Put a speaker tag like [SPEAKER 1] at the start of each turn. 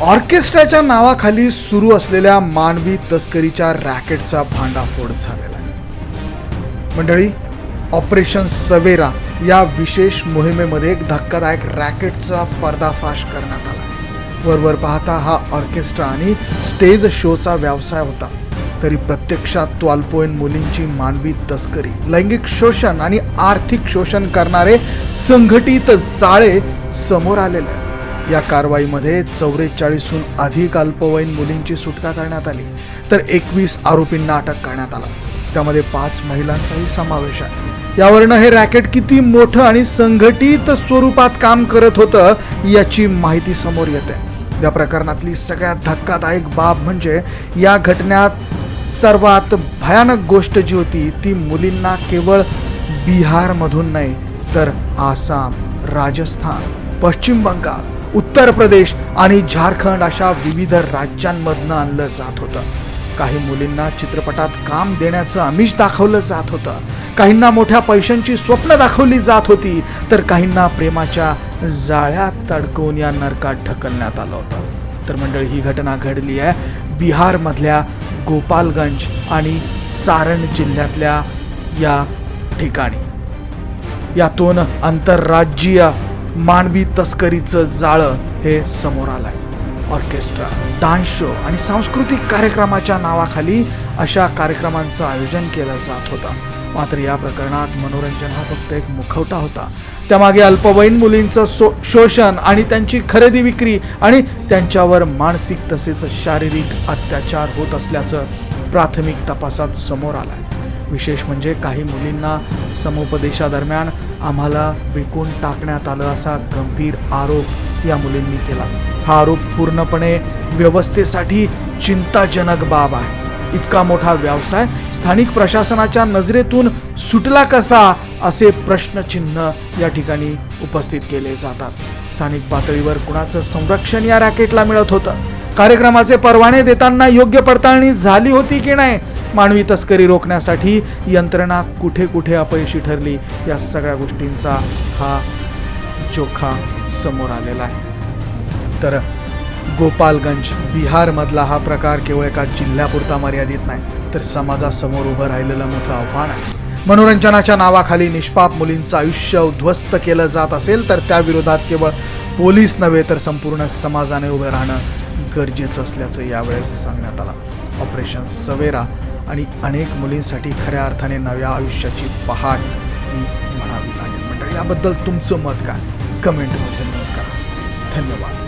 [SPEAKER 1] ऑर्केस्ट्राच्या नावाखाली सुरू असलेल्या मानवी तस्करीच्या रॅकेटचा भांडाफोड झालेला आहे. मंडळी, ऑपरेशन सवेरा या विशेष मोहिमेमध्ये एक धक्कादायक रॅकेटचा पर्दाफाश करण्यात आला. वरवर पाहता हा ऑर्केस्ट्रा आणि स्टेज शोचा व्यवसाय होता, तरी प्रत्यक्षात तो अल्पवयीन मुलींची मानवी तस्करी, लैंगिक शोषण आणि आर्थिक शोषण करणारे संघटित जाळे समोर आलेले आहे. या कारवाईमध्ये 44हून अधिक अल्पवयीन मुलींची सुटका करण्यात आली, तर 21 आरोपींना अटक करण्यात आला. त्यामध्ये 5 महिलांचाही समावेश आहे. यावरनं हे रॅकेट किती मोठं आणि संघटित स्वरूपात काम करत होतं याची माहिती समोर येते. या प्रकरणातली सगळ्यात धक्कादायक बाब म्हणजे या घटनेत सर्वात भयानक गोष्ट जी होती ती मुलींना केवळ बिहारमधून नाही तर आसाम, राजस्थान, पश्चिम बंगाल, उत्तर प्रदेश आणि झारखंड अशा विविध राज्यांमधनं आणलं जात होतं. काही मुलींना चित्रपटात काम देण्याचं आमिष दाखवलं जात होतं, काहींना मोठ्या पैशांची स्वप्न दाखवली जात होती, तर काहींना प्रेमाच्या जाळ्यात तडकवून या नरकात ढकलण्यात आलं होतं. तर मंडळी, ही घटना घडली आहे बिहारमधल्या गोपालगंज आणि सारण जिल्ह्यातल्या या ठिकाणी. यातून आंतरराज्यीय मानवी तस्करीचं जाळं हे समोर आलंय. ऑर्केस्ट्रा, डान्स शो आणि सांस्कृतिक कार्यक्रमाच्या नावाखाली अशा कार्यक्रमांचं आयोजन केलं जात होतं. मात्र या प्रकरणात मनोरंजन हा फक्त एक मुखवटा होता. त्यामागे अल्पवयीन मुलींचं शोषण आणि त्यांची खरेदी विक्री आणि त्यांच्यावर मानसिक तसेच शारीरिक अत्याचार होत असल्याचं प्राथमिक तपासात समोर आलंय. विशेष म्हणजे काही मुलींना समुपदेशादरम्यान आम्हाला विकून टाकण्यात आलं असा गंभीर आरोप या मुलींनी केला. हा आरोप पूर्णपणे व्यवस्थेसाठी चिंताजनक बाब आहे. इतका मोठा व्यवसाय स्थानिक प्रशासनाच्या नजरेतून सुटला कसा, असे प्रश्नचिन्ह या ठिकाणी उपस्थित केले जातात. स्थानिक पातळीवर कुणाचं संरक्षण या रॅकेटला मिळत होतं? कार्यक्रमाचे परवाने देताना योग्य पडताळणी झाली होती की नाही? मानवी तस्करी रोखण्यासाठी यंत्रणा कुठे कुठे अपयशी ठरली, या सगळ्या गोष्टींचा हा जोखा समोर आलेला आहे. तर गोपालगंज बिहारमधला हा प्रकार केवळ एका जिल्ह्यापुरता मर्यादित नाही, तर समाजासमोर उभं राहिलेलं मोठं आव्हान आहे. मनोरंजनाच्या नावाखाली निष्पाप मुलींचं आयुष्य उद्ध्वस्त केलं जात असेल तर त्याविरोधात केवळ पोलीस नव्हे तर संपूर्ण समाजाने उभं राहणं गरजेचं असल्याचं यावेळेस सांगण्यात आलं. ऑपरेशन सवेरा आणि अनेक मुलींसाठी खऱ्या अर्थाने नव्या आयुष्याची पहाट ही म्हणावी लागेल. मंडळी, याबद्दल तुमचं मत काय? कमेंटमध्ये नोंद करा. धन्यवाद.